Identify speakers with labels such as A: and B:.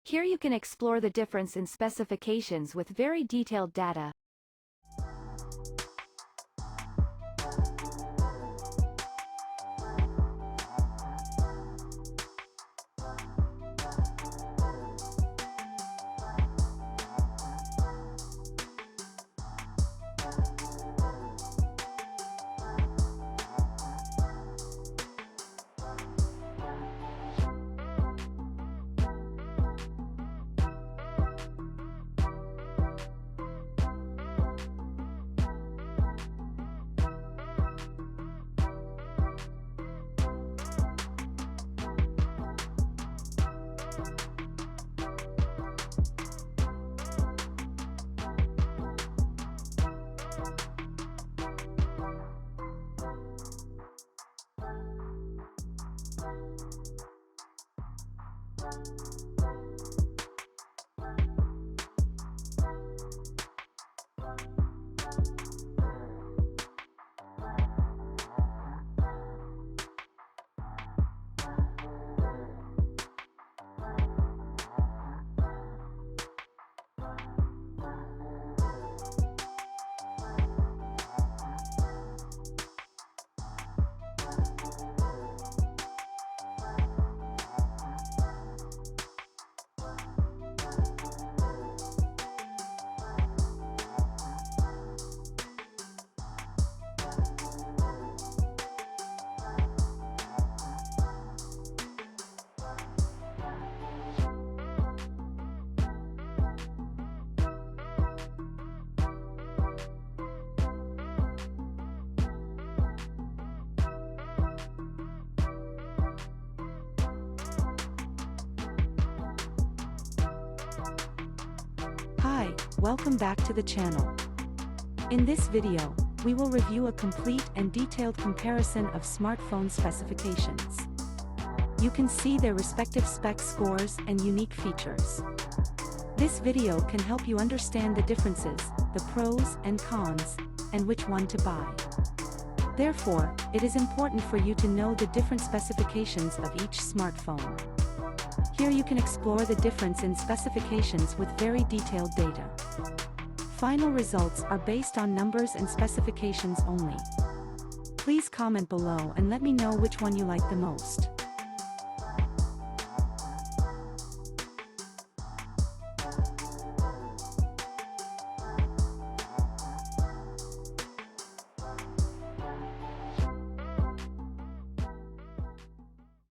A: Here you can explore the difference in specifications with very detailed data.
B: Hi, welcome back to the channel. In this video, we will review a complete and detailed comparison of smartphone specifications. You can see their respective spec scores and unique features. This video can help you understand the differences, the pros and cons, and which one to buy. Therefore, it is important for you to know the different specifications of each smartphone. Here you can explore the difference in specifications with very detailed data. Final results are based on numbers and specifications only. Please comment below and let me know which one you like the most.